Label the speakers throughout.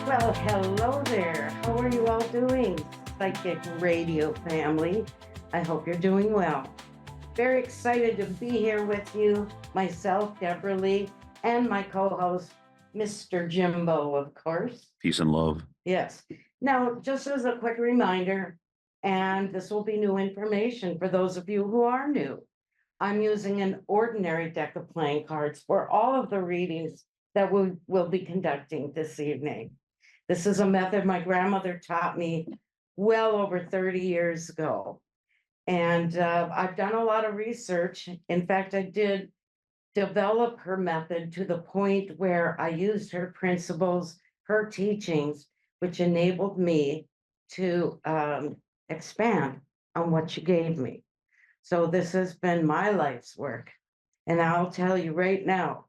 Speaker 1: Well, hello there. How are you all doing, Psychic Radio family? I hope you're doing well. Very excited to be here with you, myself, Deborah Leigh, and my co-host, Mr. Jimbo, of course.
Speaker 2: Peace and love.
Speaker 1: Yes. Now, just as a quick reminder, and this will be new information for those of you who are new, I'm using an ordinary deck of playing cards for all of the readings that we'll be conducting this evening. This is a method my grandmother taught me well over 30 years ago. And I've done a lot of research. In fact, I did develop her method to the point where I used her principles, her teachings, which enabled me to expand on what she gave me. So this has been my life's work. And I'll tell you right now,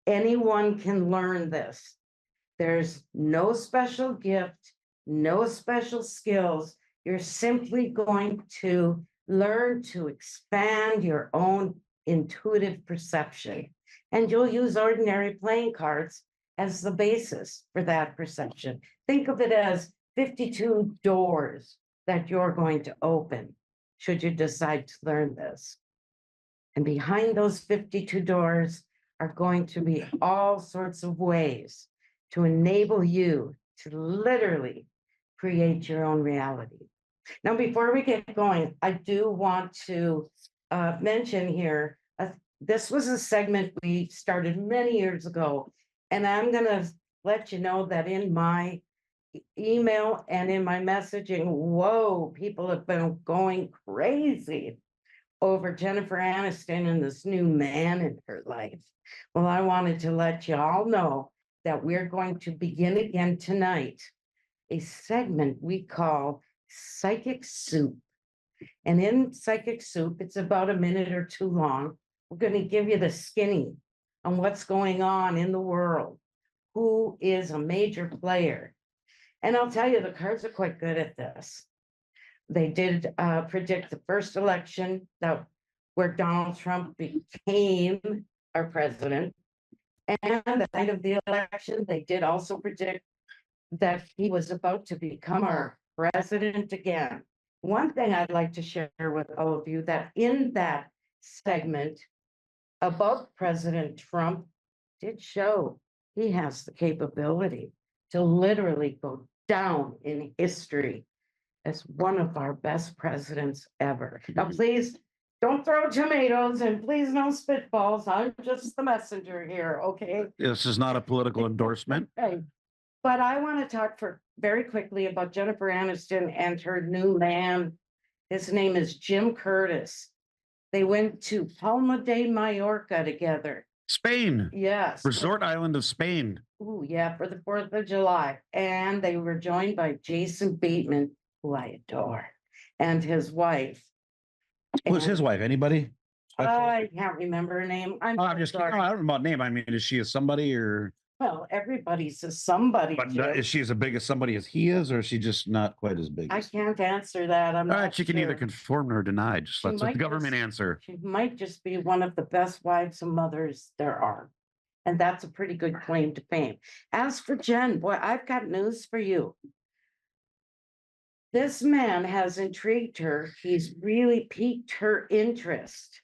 Speaker 1: anyone can learn this. There's no special gift, no special skills. You're simply going to learn to expand your own intuitive perception. And you'll use ordinary playing cards as the basis for that perception. Think of it as 52 doors that you're going to open should you decide to learn this. And behind those 52 doors are going to be all sorts of ways to enable you to literally create your own reality. Now, before we get going, I do want to mention here, this was a segment we started many years ago, and I'm going to let you know that in my email and in my messaging, whoa, people have been going crazy over Jennifer Aniston and this new man in her life. Well, I wanted to let you all know that we're going to begin again tonight a segment we call Psychic Soup. And in Psychic Soup, it's about a minute or two long. We're going to give you the skinny on what's going on in the world, who is a major player. And I'll tell you, the cards are quite good at this. They did predict the first election where Donald Trump became our president. And the night of the election, they did also predict that he was about to become our president again. One thing I'd like to share with all of you, that in that segment about President Trump did show he has the capability to literally go down in history as one of our best presidents ever. Now, please don't throw tomatoes and please no spitballs. I'm just the messenger here, okay?
Speaker 2: This is not a political endorsement.
Speaker 1: Right. But I want to talk very quickly about Jennifer Aniston and her new man. His name is Jim Curtis. They went to Palma de Mallorca together.
Speaker 2: Spain.
Speaker 1: Yes.
Speaker 2: Resort island of Spain.
Speaker 1: Oh, yeah, for the 4th of July. And they were joined by Jason Bateman, who I adore, and his wife.
Speaker 2: Who's his wife? Anybody?
Speaker 1: I can't remember her name.
Speaker 2: I'm just kidding. No, I don't know about name. I mean, is she a somebody or?
Speaker 1: Well, everybody's a somebody.
Speaker 2: But is she as big as somebody as he is, or is she just not quite as big?
Speaker 1: I can't answer that. I'm
Speaker 2: All right,
Speaker 1: not
Speaker 2: she can
Speaker 1: sure.
Speaker 2: either confirm or deny. Just let the government answer.
Speaker 1: She might just be one of the best wives and mothers there are. And that's a pretty good claim to fame. As for Jen, boy, I've got news for you. This man has intrigued her. He's really piqued her interest.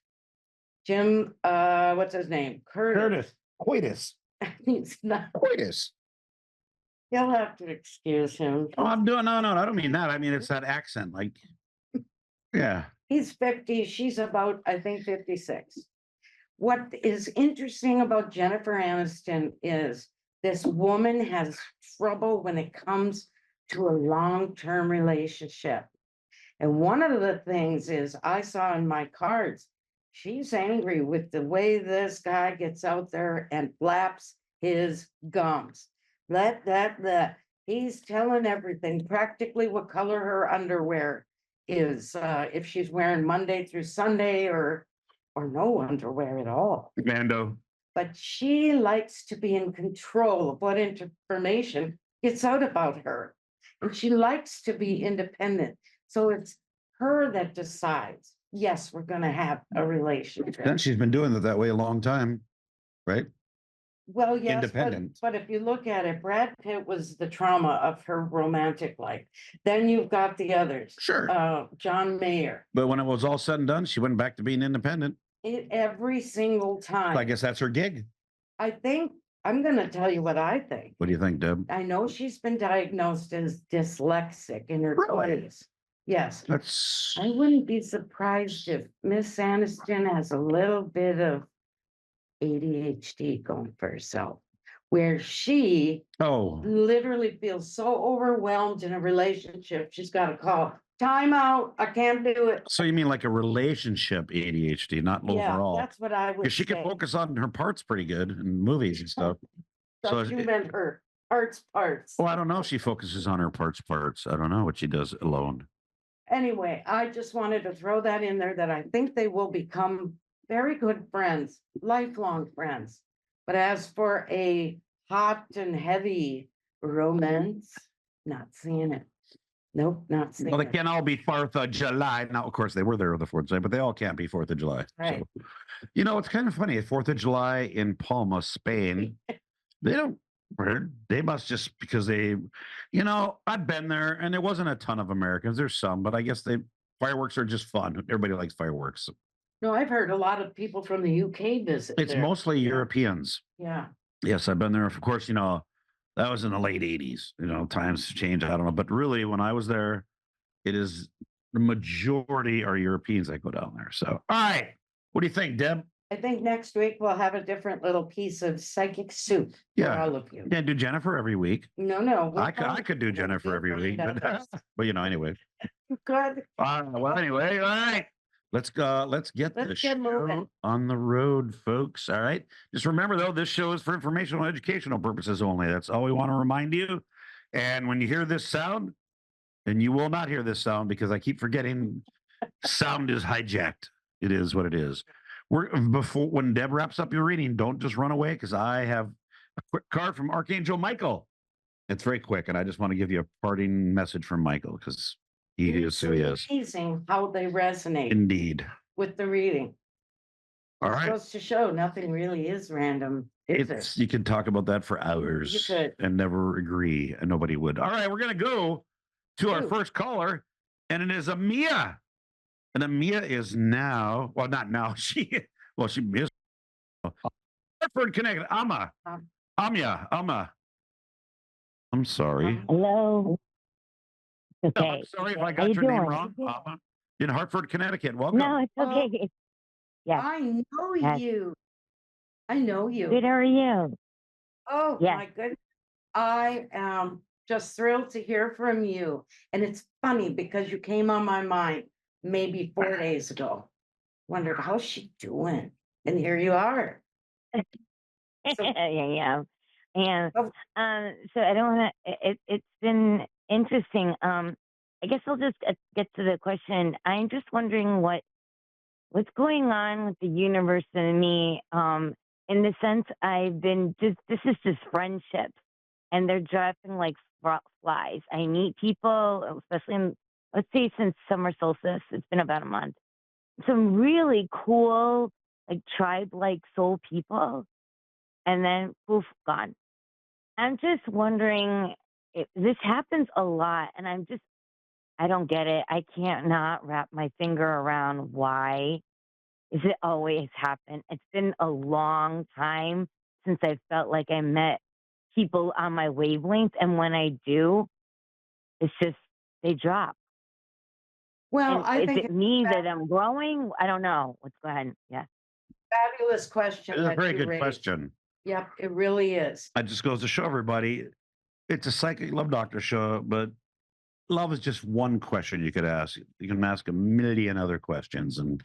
Speaker 1: Jim, what's his name?
Speaker 3: Curtis. Coitus.
Speaker 1: He's not.
Speaker 3: Coitus.
Speaker 1: You'll have to excuse him.
Speaker 2: Oh, I'm doing no, I don't mean that. I mean, it's that accent. Like, yeah.
Speaker 1: He's 50. She's about, I think, 56. What is interesting about Jennifer Aniston is this woman has trouble when it comes to a long-term relationship. And one of the things is I saw in my cards, she's angry with the way this guy gets out there and flaps his gums. He's telling everything, practically what color her underwear is, if she's wearing Monday through Sunday or no underwear at all.
Speaker 2: Bando.
Speaker 1: But she likes to be in control of what information gets out about her. And she likes to be independent. So it's her that decides, yes, we're going to have a relationship.
Speaker 2: Then she's been doing it that way a long time, right?
Speaker 1: Well, yes,
Speaker 2: Independent.
Speaker 1: but if you look at it, Brad Pitt was the trauma of her romantic life. Then you've got the others.
Speaker 2: Sure.
Speaker 1: John Mayer.
Speaker 2: But when it was all said and done, she went back to being independent.
Speaker 1: Every single time.
Speaker 2: I guess that's her gig.
Speaker 1: I think, I'm gonna tell you what I think.
Speaker 2: What do you think, Deb?
Speaker 1: I know she's been diagnosed as dyslexic in her
Speaker 2: Really?
Speaker 1: 20s. Yes.
Speaker 2: That's
Speaker 1: I wouldn't be surprised if Miss Aniston has a little bit of ADHD going for herself, where she literally feels so overwhelmed in a relationship, she's got to call time out. I can't do it.
Speaker 2: So you mean like a relationship ADHD, not
Speaker 1: Yeah,
Speaker 2: overall?
Speaker 1: that's what I would
Speaker 2: Because she
Speaker 1: say.
Speaker 2: can focus on her parts pretty good in movies and stuff.
Speaker 1: So you meant her parts.
Speaker 2: Well, I don't know if she focuses on her parts. I don't know what she does alone.
Speaker 1: Anyway, I just wanted to throw that in there that I think they will become very good friends, lifelong friends. But as for a hot and heavy romance, not seeing it. Nope, not seeing
Speaker 2: Well, they
Speaker 1: it.
Speaker 2: can't all be 4th of July. Now, of course, they were there on the 4th of July, but they all can't be 4th of July.
Speaker 1: Right.
Speaker 2: So, you know, it's kind of funny. 4th of July in Palma, Spain, they don't, they must just because they, you know, I've been there and there wasn't a ton of Americans. There's some, but I guess fireworks are just fun. Everybody likes fireworks.
Speaker 1: No, I've heard a lot of people from the UK visit.
Speaker 2: It's
Speaker 1: there.
Speaker 2: mostly Europeans.
Speaker 1: Yeah.
Speaker 2: Yes, I've been there. Of course, you know, that was in the late 80s. You know, times change. I don't know. But really, when I was there, it is the majority are Europeans that go down there. So, all right. What do you think, Deb?
Speaker 1: I think next week we'll have a different little piece of psychic soup for all of you.
Speaker 2: Yeah, do Jennifer every week.
Speaker 1: No.
Speaker 2: I could do Jennifer every week, but you know, anyway.
Speaker 1: Good.
Speaker 2: Well, anyway, all right. Let's get this show on the road, folks. All right. Just remember, though, this show is for informational, educational purposes only. That's all we want to remind you. And when you hear this sound, and you will not hear this sound because I keep forgetting, sound is hijacked. It is what it is. Before when Deb wraps up your reading, don't just run away because I have a quick card from Archangel Michael. It's very quick, and I just want to give you a parting message from Michael because he is who he is.
Speaker 1: Amazing how they resonate.
Speaker 2: Indeed.
Speaker 1: With the reading.
Speaker 2: All right.
Speaker 1: It goes to show nothing really is random.
Speaker 2: You can talk about that for hours.
Speaker 1: You could.
Speaker 2: And never agree, and nobody would. All right, we're gonna go to our first caller, and it is Amia. And Amia is now, well, not now. She is Hartford, Connecticut. Amia. I'm sorry.
Speaker 4: Hello. Okay.
Speaker 2: I'm sorry if I got your name wrong. In Hartford, Connecticut. Welcome.
Speaker 4: No, it's okay. Yeah.
Speaker 1: I know you. I know you.
Speaker 4: Good, how are you?
Speaker 1: Oh, my goodness. I am just thrilled to hear from you. And it's funny because you came on my mind maybe 4 days ago. Wondered how's she doing? And here you are.
Speaker 4: Yeah. And so I don't want to, it's been interesting. I guess I'll just get to the question. I'm just wondering what's going on with the universe and me. In the sense this is just friendships and they're dropping like flies. I meet people, especially let's say since summer solstice, it's been about a month. Some really cool, like tribe-like soul people. And then poof, gone. I'm just wondering if this happens a lot and I don't get it. I can't not wrap my finger around why does it always happen. It's been a long time since I felt like I met people on my wavelength. And when I do, it's just, they drop.
Speaker 1: Well,
Speaker 4: and is it me that I'm growing? I don't know. Let's go ahead. Yeah.
Speaker 1: Fabulous question.
Speaker 2: It's a very good question.
Speaker 1: Yep, it really is.
Speaker 2: It just goes to show everybody it's a psychic love doctor show, but love is just one question you could ask. You can ask a million other questions, and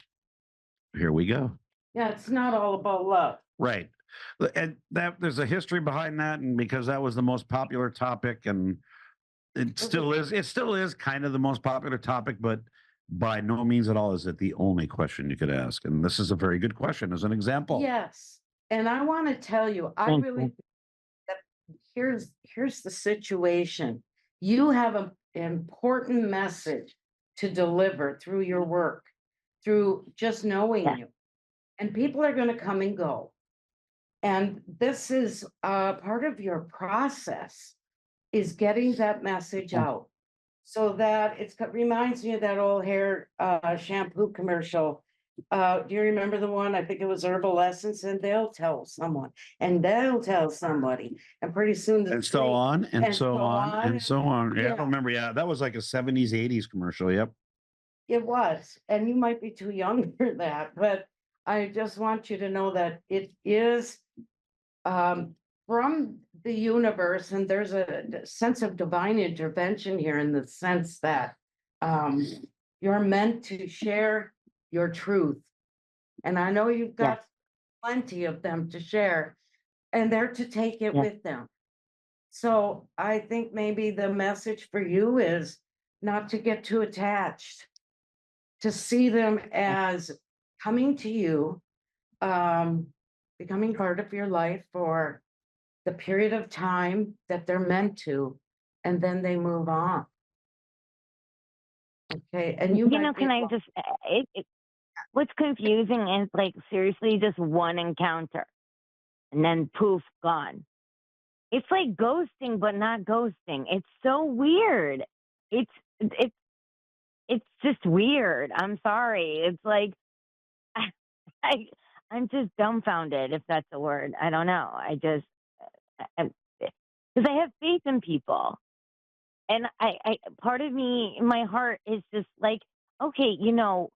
Speaker 2: here we go.
Speaker 1: Yeah, it's not all about love.
Speaker 2: Right. And there's a history behind that, and because that was the most popular topic, and it still is kind of the most popular topic, but by no means at all is it the only question you could ask. And this is a very good question as an example.
Speaker 1: Yes. And I want to tell you, I really that here's the situation. You have an important message to deliver through your work, through just knowing you. And people are going to come and go. And this is part of your process is getting that message out. So that reminds me of that old hair shampoo commercial. Do you remember the one? I think it was Herbal Essence, and they'll tell someone, and they'll tell somebody, and pretty soon the
Speaker 2: And so
Speaker 1: tree-
Speaker 2: on, and
Speaker 1: and
Speaker 2: so
Speaker 1: so
Speaker 2: on,
Speaker 1: on.
Speaker 2: and so on. Yeah, I
Speaker 1: Yeah.
Speaker 2: don't remember. Yeah, that was like a 70s, 80s commercial. Yep.
Speaker 1: It was, and you might be too young for that, but I just want you to know that it is from the universe, and there's a sense of divine intervention here in the sense that um, you're meant to share your truth. And I know you've
Speaker 4: Yes.
Speaker 1: got plenty of them to share, and they're to take it
Speaker 4: Yes.
Speaker 1: with them. So I think maybe the message for you is not to get too attached, to see them as coming to you, becoming part of your life for the period of time that they're meant to, and then they move on. Okay, and you
Speaker 4: You know,
Speaker 1: might be,
Speaker 4: can I just, what's confusing is like seriously just one encounter and then poof, gone. It's like ghosting, but not ghosting. It's so weird. It's, it's, it's just weird. I'm sorry. It's like, I, I'm just dumbfounded if that's a word. I don't know. Because I have faith in people. And part of me, my heart is just like, okay, you know,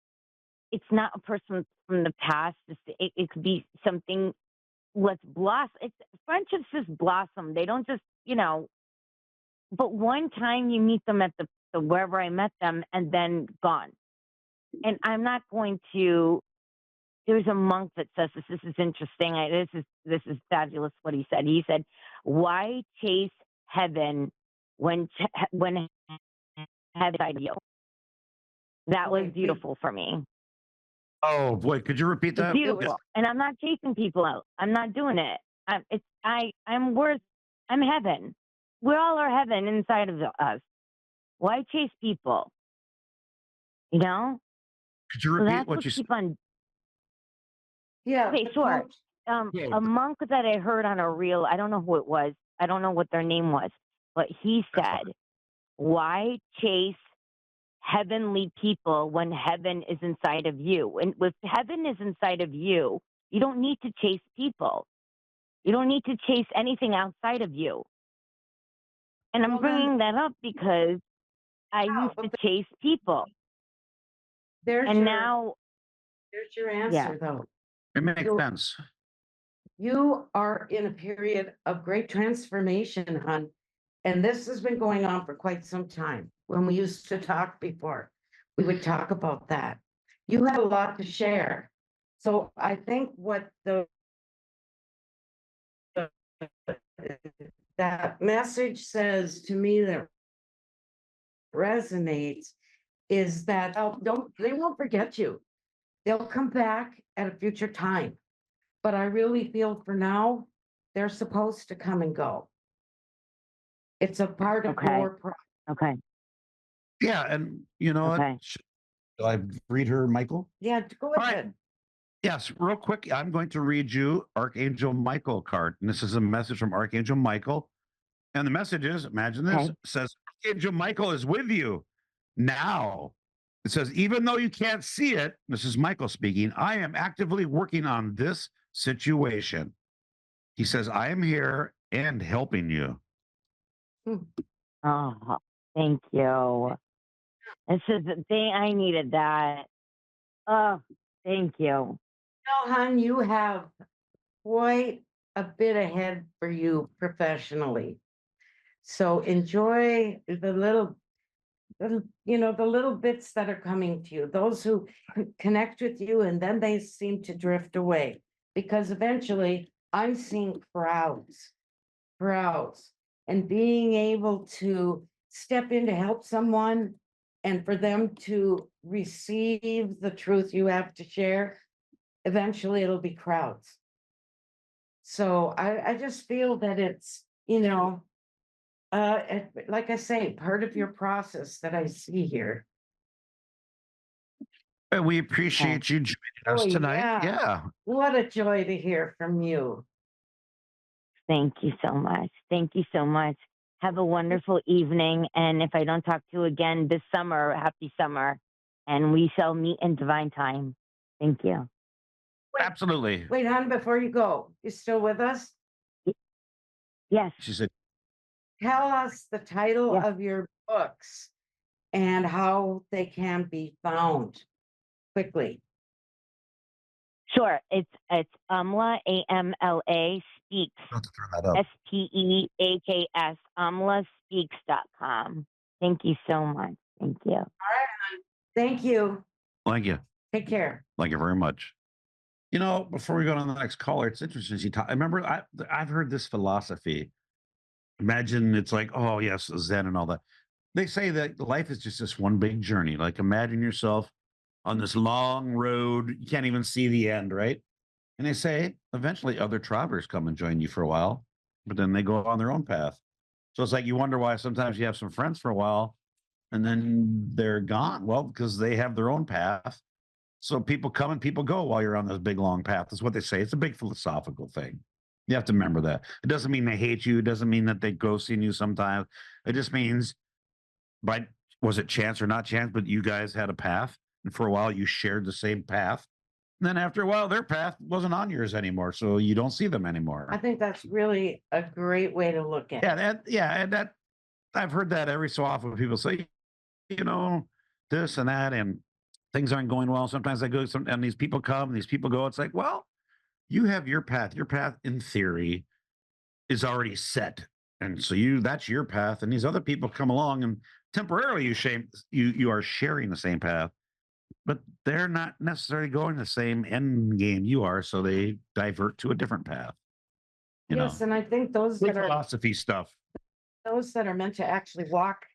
Speaker 4: it's not a person from the past. It could be something. Let's blossom. It's friendships just blossom. They don't just, you know. But one time you meet them at the wherever I met them, and then gone. And I'm not going to. There's a monk that says this. This is interesting. This is fabulous. What he said. He said, "Why chase heaven when heaven inside of you?" That was
Speaker 1: Wait,
Speaker 4: beautiful for me.
Speaker 2: Oh boy, could you repeat
Speaker 4: It's
Speaker 2: that?
Speaker 4: beautiful. And I'm not chasing people out. I'm not doing it. I'm heaven. We all are heaven inside of us. Why chase people? You know?
Speaker 2: Could you
Speaker 4: So
Speaker 2: repeat
Speaker 4: that's
Speaker 2: what
Speaker 4: what
Speaker 2: you said?
Speaker 4: keep on.
Speaker 1: yeah.
Speaker 4: Okay,
Speaker 1: the
Speaker 4: sure.
Speaker 1: coach-
Speaker 2: Yeah.
Speaker 4: A monk that I heard on a reel, I don't know who it was. I don't know what their name was, but he
Speaker 2: That's
Speaker 4: said, "Why chase heavenly people when heaven is inside of you? And if heaven is inside of you, you don't need to chase people. You don't need to chase anything outside of you." And I'm
Speaker 1: Well, then,
Speaker 4: bringing that up because I used
Speaker 1: but
Speaker 4: to chase people.
Speaker 1: there's
Speaker 4: And
Speaker 1: your
Speaker 4: now, yeah,
Speaker 1: answer though.
Speaker 2: It makes
Speaker 1: You
Speaker 2: sense.
Speaker 1: you are in a period of great transformation, hon. And this has been going on for quite some time. When we used to talk before, we would talk about that. You had a lot to share. So I think what that message says to me that resonates is that they won't forget you. They'll come back at a future time. But I really feel for now, they're supposed to come and go. It's a part of
Speaker 4: okay,
Speaker 1: your
Speaker 4: okay,
Speaker 2: Yeah, and you know what?
Speaker 4: okay.
Speaker 2: Should I read her, Michael?
Speaker 1: yeah, go
Speaker 2: All right.
Speaker 1: ahead.
Speaker 2: Yes, real quick. I'm going to read you Archangel Michael card. And this is a message from Archangel Michael. And the message is, imagine this,
Speaker 4: Okay.
Speaker 2: says, Archangel Michael is with you now. It says, even though you can't see it, this is Michael speaking, I am actively working on this situation. He says, I am here and helping you.
Speaker 4: Oh, thank you. This is the thing. I needed that. Oh, thank you.
Speaker 1: No, hon, you have quite a bit ahead for you professionally. So enjoy the the little bits that are coming to you, those who connect with you and then they seem to drift away. Because eventually I'm seeing crowds, and being able to step in to help someone and for them to receive the truth you have to share, eventually it'll be crowds. So I just feel that it's, like I say, part of your process that I see here.
Speaker 2: And we appreciate you joining us
Speaker 1: Oh,
Speaker 2: tonight.
Speaker 1: yeah.
Speaker 2: Yeah.
Speaker 1: What a joy to hear from you.
Speaker 4: Thank you so much. Thank you so much. Have a wonderful evening. And if I don't talk to you again this summer, happy summer. And we shall meet in divine time. Thank you.
Speaker 2: Absolutely.
Speaker 1: Wait, hon, before you go, you still with us?
Speaker 4: Yes.
Speaker 2: She said,
Speaker 1: Tell us the title
Speaker 4: Yes.
Speaker 1: of your books and how they can be found quickly.
Speaker 4: Sure. It's Amla, AMLA, Speaks,
Speaker 2: "Not to turn that up."
Speaker 4: SPEAKS, AmlaSpeaks.com. Thank you so much. Thank you.
Speaker 1: All right, hon. Thank you.
Speaker 2: Thank you.
Speaker 1: Take care.
Speaker 2: Thank you very much. You know, before we go on to the next caller, it's interesting. I remember I've heard this philosophy. Imagine it's like, oh yes, Zen and all that. They say that life is just this one big journey. Like imagine yourself on this long road. You can't even see the end, right? And they say eventually other travelers come and join you for a while, but then they go on their own path. So it's like you wonder why sometimes you have some friends for a while and then they're gone. Well, because they have their own path. So people come and people go while you're on this big long path. That's what they say. It's a big philosophical thing. You have to remember that. It doesn't mean they hate you. It doesn't mean that they ghosting you sometimes. It just means by was it chance or not chance, but you guys had a path. And for a while you shared the same path. And then after a while, their path wasn't on yours anymore. So you don't see them anymore.
Speaker 1: I think that's really a great way to look at it.
Speaker 2: And that I've heard that every so often when people say, you know, this and that, and things aren't going well. Sometimes I go, and these people come, these people go. It's like, well, you have your path. Your path, in theory, is already set, and so that's your path. And these other people come along, and temporarily you are sharing the same path, but they're not necessarily going the same end game you are. So they divert to a different path. You
Speaker 1: Yes,
Speaker 2: know,
Speaker 1: and I think those
Speaker 2: big
Speaker 1: that are
Speaker 2: philosophy stuff.
Speaker 1: meant to actually walk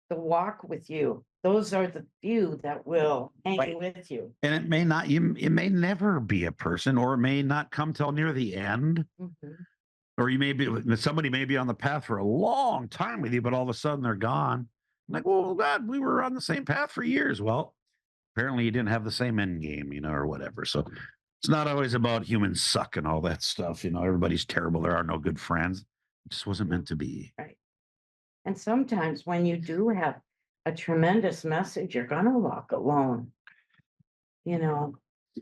Speaker 1: the walk with you, those are the few that will hang
Speaker 2: Right.
Speaker 1: with you.
Speaker 2: And it may not, it may never be a person, or it may not come till near the end.
Speaker 1: Mhm.
Speaker 2: Or you may be somebody may be on the path for a long time with you, but all of a sudden they're gone. Like, well, God, we were on the same path for years. Well, apparently you didn't have the same end game, or whatever. So it's not always about humans suck and all that stuff. Everybody's terrible. There are no good friends. It just wasn't meant to be.
Speaker 1: Right. And sometimes when you do have a tremendous message, you're gonna walk alone.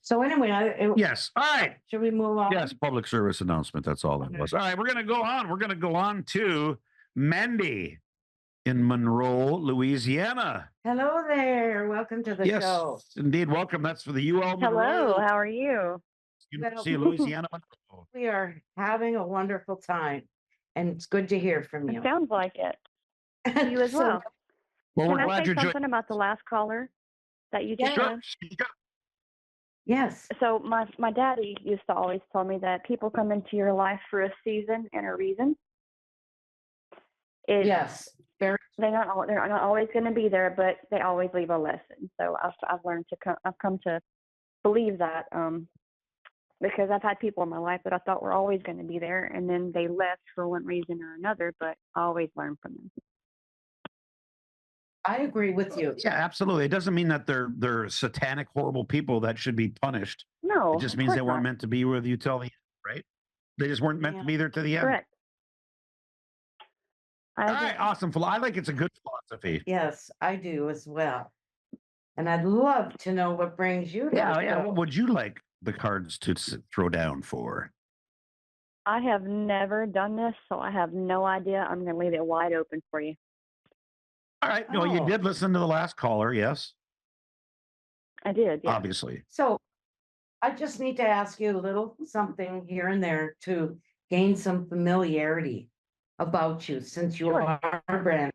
Speaker 1: So anyway,
Speaker 2: Yes. All right.
Speaker 1: should we move on?
Speaker 2: Yes. Public service announcement. That's all that was. All right. We're going to go on. We're going to go on to Mandy in Monroe, Louisiana.
Speaker 1: Hello there. Welcome to the
Speaker 2: Yes,
Speaker 1: show.
Speaker 2: indeed. Welcome. That's for the UL
Speaker 4: Hello.
Speaker 2: Monroe.
Speaker 4: How are you?
Speaker 2: University of Louisiana, Monroe.
Speaker 1: We are having a wonderful time, and it's good to hear from
Speaker 5: It
Speaker 1: you.
Speaker 5: sounds like it. You as
Speaker 1: So,
Speaker 5: well.
Speaker 2: Well,
Speaker 5: Can
Speaker 2: we're
Speaker 5: I
Speaker 2: glad
Speaker 5: say
Speaker 2: you're
Speaker 5: something
Speaker 2: joining.
Speaker 5: about the last caller that you just
Speaker 1: Yeah.
Speaker 5: had?
Speaker 2: Sure. Speak up.
Speaker 1: yes.
Speaker 5: So my daddy used to always tell me that people come into your life for a season and a reason.
Speaker 1: Yes. Very.
Speaker 5: They're not always going to be there, but they always leave a lesson. So I've come to believe that because I've had people in my life that I thought were always going to be there, and then they left for one reason or another. But I always learn from them.
Speaker 1: I agree with you.
Speaker 2: Yeah, absolutely. It doesn't mean that they're satanic, horrible people that should be punished.
Speaker 5: No,
Speaker 2: It just
Speaker 5: of
Speaker 2: means
Speaker 5: course
Speaker 2: they weren't
Speaker 5: not.
Speaker 2: meant to be with you till the end, right? They just weren't meant to be there to the end.
Speaker 5: Correct. I
Speaker 2: All
Speaker 5: agree.
Speaker 2: right, awesome. I think it's a good philosophy.
Speaker 1: Yes, I do as well. And I'd love to know what brings you to
Speaker 2: Yeah,
Speaker 1: the
Speaker 2: yeah.
Speaker 1: show.
Speaker 2: What would you like the cards to throw down for?
Speaker 5: I have never done this, so I have no idea. I'm going to leave it wide open for you.
Speaker 2: All right. No, you
Speaker 1: Oh.
Speaker 2: did listen to the last caller, yes?
Speaker 5: I did, yeah.
Speaker 2: Obviously.
Speaker 1: So I just need to ask you a little something here and there to gain some familiarity about you, since you are brand.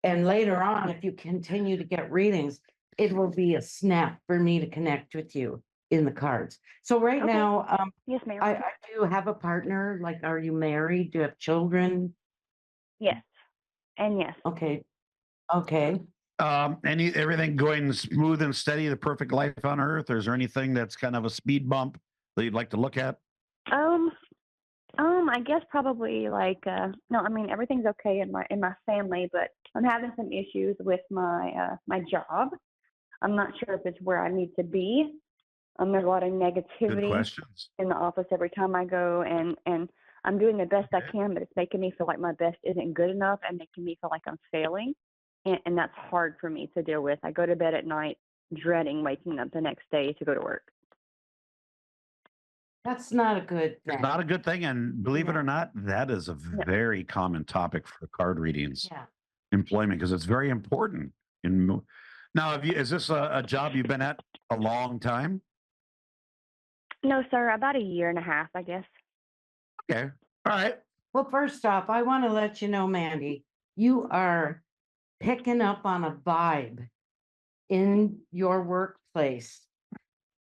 Speaker 1: And later on, if you continue to get readings, it will be a snap for me to connect with you in the cards. So right
Speaker 5: Okay.
Speaker 1: now,
Speaker 5: Yes, ma'am.
Speaker 1: I do have a partner. Like, are you married? Do you have children?
Speaker 5: Yes. And yes.
Speaker 1: Okay. Okay.
Speaker 2: Everything going smooth and steady, the perfect life on earth? Or is there anything that's kind of a speed bump that you'd like to look at?
Speaker 5: I guess probably no, I mean everything's okay in my family, but I'm having some issues with my job. I'm not sure if it's where I need to be. There's a lot of
Speaker 2: Good
Speaker 5: negativity
Speaker 2: questions.
Speaker 5: in the office every time I go, and I'm doing the best I
Speaker 2: Okay.
Speaker 5: can, but it's making me feel like my best isn't good enough and making me feel like I'm failing. And that's hard for me to deal with. I go to bed at night dreading waking up the next day to go to work.
Speaker 1: That's not a good
Speaker 2: It's
Speaker 1: thing.
Speaker 2: not a good thing. And believe it
Speaker 1: No.
Speaker 2: or not, that is a
Speaker 5: No.
Speaker 2: very common topic for card readings,
Speaker 1: Yeah.
Speaker 2: employment, because it's very important. Now, is this a job you've been at a long time?
Speaker 5: No, sir, about a year and a half, I guess.
Speaker 2: Okay. All right.
Speaker 1: Well, first off, I want to let you know, Mandy, you are picking up on a vibe in your workplace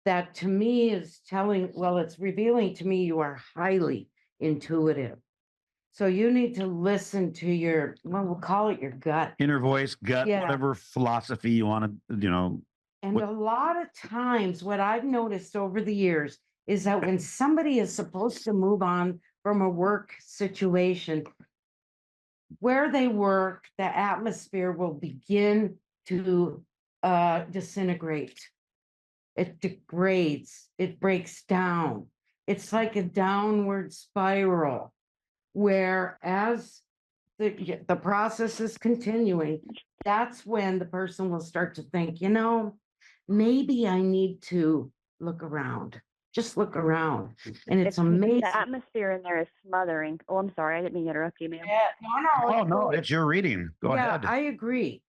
Speaker 1: that to me is it's revealing to me you are highly intuitive. So you need to listen to your, we'll call it your gut.
Speaker 2: Inner voice, gut,
Speaker 1: Yeah.
Speaker 2: whatever philosophy you want to,
Speaker 1: And
Speaker 2: What-
Speaker 1: a lot of times, what I've noticed over the years is that when somebody is supposed to move on from a work situation, where they work, the atmosphere will begin to disintegrate. It degrades, it breaks down. It's like a downward spiral where as the process is continuing, that's when the person will start to think, maybe I need to look around, just look around. And it's amazing.
Speaker 5: The atmosphere in there is smothering. Oh, I'm sorry. I didn't mean to interrupt you, ma'am.
Speaker 1: Yeah, no,
Speaker 2: oh,
Speaker 1: it's
Speaker 2: no,
Speaker 1: cool.
Speaker 2: it's your reading. Go
Speaker 1: Yeah,
Speaker 2: ahead.
Speaker 1: I agree.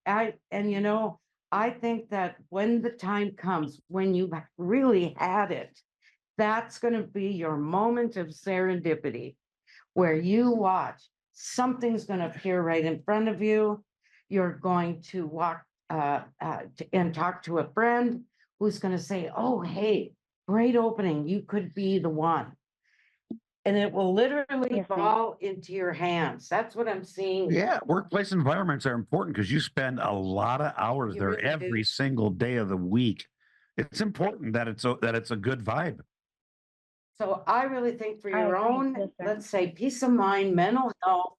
Speaker 1: I think that when the time comes, when you've really had it, that's going to be your moment of serendipity where you watch something's going to appear right in front of you. You're going to walk and talk to a friend who's going to say, oh, hey, great opening. You could be the one. And it will literally
Speaker 5: Yes, ma'am.
Speaker 1: fall into your hands. That's what I'm seeing.
Speaker 2: Yeah, workplace environments are important because you spend a lot of hours
Speaker 1: You
Speaker 2: there
Speaker 1: really do.
Speaker 2: every single day of the week. It's important that it's a good vibe.
Speaker 1: So I really think for
Speaker 5: I
Speaker 1: your
Speaker 5: agree.
Speaker 1: own,
Speaker 5: Yes, sir.
Speaker 1: let's say, peace of mind, mental health,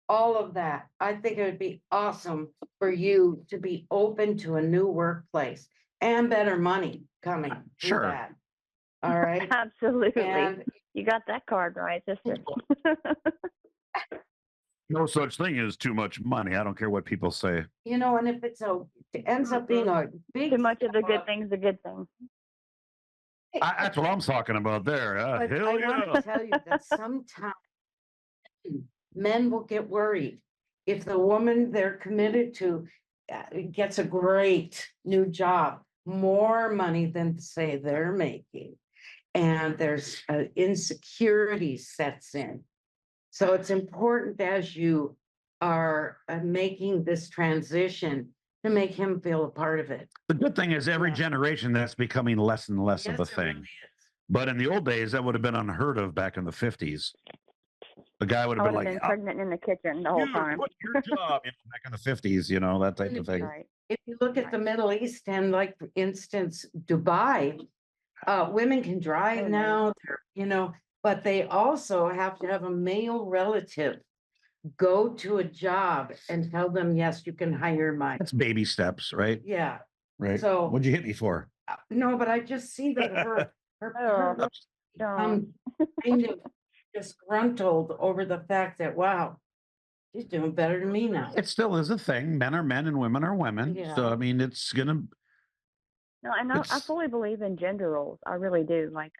Speaker 1: all of that, I think it would be awesome for you to be open to a new workplace and better money coming through
Speaker 2: Sure.
Speaker 1: that. All right.
Speaker 5: Absolutely.
Speaker 1: And
Speaker 5: You got that card right, sister.
Speaker 2: No such thing as too much money. I don't care what people say.
Speaker 1: and if it ends up being a big
Speaker 5: Too much of the
Speaker 1: step
Speaker 5: good
Speaker 1: up,
Speaker 5: thing's a good thing.
Speaker 2: That's what I'm talking about there.
Speaker 1: but
Speaker 2: Hell
Speaker 1: I want
Speaker 2: yeah.
Speaker 1: to tell you that sometimes men will get worried if the woman they're committed to gets a great new job, more money than say they're making, and there's insecurity sets in. So it's important as you are making this transition to make him feel a part of it.
Speaker 2: The good thing is every
Speaker 1: Yeah.
Speaker 2: generation that's becoming less and less of a
Speaker 1: Yes, it really
Speaker 2: thing.
Speaker 1: is.
Speaker 2: But in the old days, that would have been unheard of back in the 50s. The guy would
Speaker 5: I
Speaker 2: have
Speaker 5: would
Speaker 2: been
Speaker 5: have
Speaker 2: like,
Speaker 5: been pregnant in the kitchen the whole
Speaker 2: "You
Speaker 5: time.
Speaker 2: quit your job," back in the 50s, that type of thing.
Speaker 5: Right.
Speaker 1: If you look at the Middle East and like, for instance, Dubai, women can drive
Speaker 5: Oh, no.
Speaker 1: now, but they also have to have a male relative go to a job and tell them, yes, you can hire my,
Speaker 2: That's baby steps, right?
Speaker 1: yeah.
Speaker 2: Right.
Speaker 1: So-
Speaker 2: What'd you hit me for?
Speaker 1: No, but I just see that her
Speaker 5: Oh,
Speaker 1: looks
Speaker 5: Don't.
Speaker 1: kind of disgruntled over the fact that, wow, she's doing better than me now.
Speaker 2: It still is a thing. Men are men and women are women. So,
Speaker 1: Yeah.
Speaker 2: I mean, it's going to,
Speaker 5: No, and I
Speaker 2: It's-
Speaker 5: fully believe in gender roles. I really do. Like,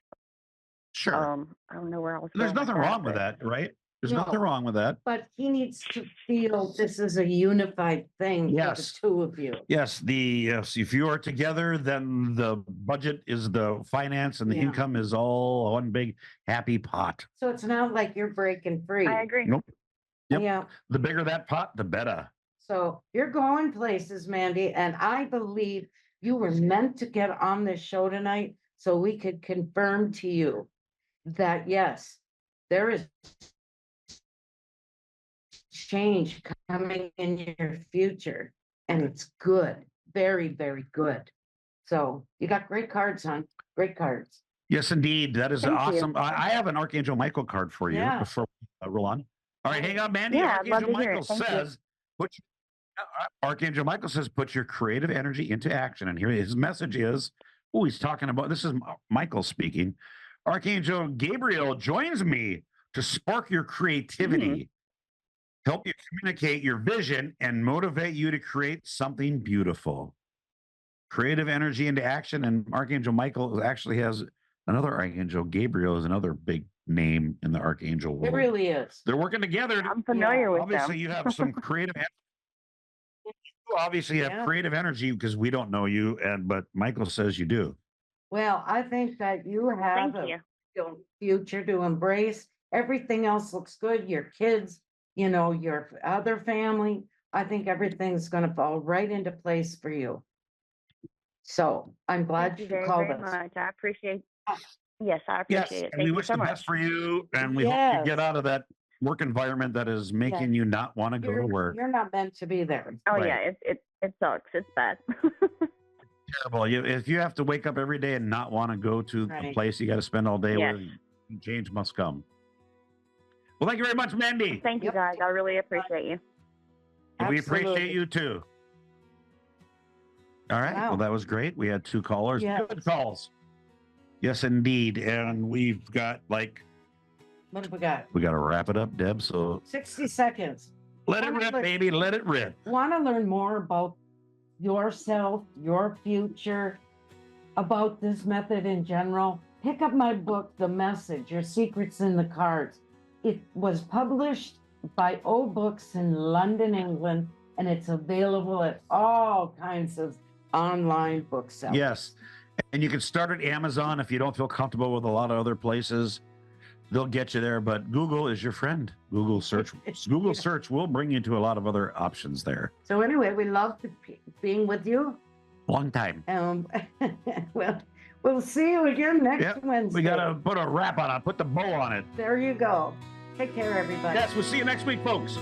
Speaker 2: sure.
Speaker 5: I don't know where I was
Speaker 2: There's
Speaker 5: going with
Speaker 2: nothing wrong with
Speaker 5: but-
Speaker 2: that, right? There's
Speaker 1: No.
Speaker 2: nothing wrong with that.
Speaker 1: But he needs to feel this is a unified thing for the
Speaker 2: Yes.
Speaker 1: two of you.
Speaker 2: Yes, if you are together, then the budget is the finance and the
Speaker 1: Yeah.
Speaker 2: income is all one big happy pot.
Speaker 1: So it's not like you're breaking free.
Speaker 5: I agree.
Speaker 2: Nope. Yep.
Speaker 1: Yeah.
Speaker 2: The bigger that pot, the better.
Speaker 1: So you're going places, Mandy, and I believe you were meant to get on this show tonight so we could confirm to you that yes, there is change coming in your future, and it's good, very, very good. So you got great cards, hon. Great cards.
Speaker 2: Yes, indeed. That is
Speaker 5: Thank you.
Speaker 2: awesome. I have an Archangel Michael card for you
Speaker 1: Yeah.
Speaker 2: before we roll on. All right, hang on, Mandy.
Speaker 5: Yeah, I'd love
Speaker 2: Archangel
Speaker 5: to hear it.
Speaker 2: Michael
Speaker 5: Thank you.
Speaker 2: says, Archangel Michael says, put your creative energy into action. And here his message is, he's talking about, this is Michael speaking. Archangel Gabriel joins me to spark your creativity, help you communicate your vision, and motivate you to create something beautiful. Creative energy into action. And Archangel Michael actually has another Archangel. Gabriel is another big name in the Archangel world.
Speaker 1: It really is.
Speaker 2: They're working together.
Speaker 5: I'm familiar with
Speaker 2: Obviously,
Speaker 5: them.
Speaker 2: you have some creative. You obviously have
Speaker 1: Yeah.
Speaker 2: creative energy because we don't know you, but Michael says you do.
Speaker 1: Well, I think that you have
Speaker 5: Thank
Speaker 1: a
Speaker 5: you.
Speaker 1: future to embrace. Everything else looks good. Your kids, your other family. I think everything's going to fall right into place for you. So I'm glad
Speaker 5: Thank you
Speaker 1: you
Speaker 5: very,
Speaker 1: called
Speaker 5: very
Speaker 1: us.
Speaker 5: much. I appreciate. Yes, I
Speaker 2: Yes,
Speaker 5: appreciate it.
Speaker 2: and we
Speaker 5: Thank you
Speaker 2: wish
Speaker 5: so
Speaker 2: the
Speaker 5: much.
Speaker 2: best for you, and we hope you get
Speaker 1: Yes.
Speaker 2: out of that work environment that is making you not want to go to work.
Speaker 1: You're not meant to be there.
Speaker 5: Oh
Speaker 2: Right.
Speaker 5: yeah, it sucks. It's bad.
Speaker 2: Terrible. If you have to wake up every day and not want to go to the
Speaker 1: Right.
Speaker 2: place you got to spend all day
Speaker 5: Yes.
Speaker 2: with, change must come. Well, thank you very much, Mandy.
Speaker 5: Thank you
Speaker 1: Yep.
Speaker 5: guys. I really appreciate you.
Speaker 2: We appreciate
Speaker 1: Absolutely.
Speaker 2: you too. All right.
Speaker 1: Wow.
Speaker 2: Well, that was great. We had 2 callers.
Speaker 1: Yes.
Speaker 2: Good calls. Yes, indeed. And we've got
Speaker 1: What have we got?
Speaker 2: we got to wrap it up, Deb. So
Speaker 1: 60 seconds.
Speaker 2: let it
Speaker 1: Wanna
Speaker 2: rip,
Speaker 1: look-
Speaker 2: baby. Let it rip.
Speaker 1: Want to learn more about yourself, your future, about this method in general? Pick up my book, The Message, Your Secrets in the Cards. It was published by O Books in London, England, and it's available at all kinds of online booksellers.
Speaker 2: Yes. And you can start at Amazon if you don't feel comfortable with a lot of other places. They'll get you there, but Google is your friend. Google search will bring you to a lot of other options there.
Speaker 1: So anyway, we love being with you.
Speaker 2: Long time.
Speaker 1: Well, we'll see you again next
Speaker 2: Yep,
Speaker 1: Wednesday.
Speaker 2: We got to put a wrap on it, put the bow on it.
Speaker 1: There you go. Take care, everybody.
Speaker 2: Yes, we'll see you next week, folks.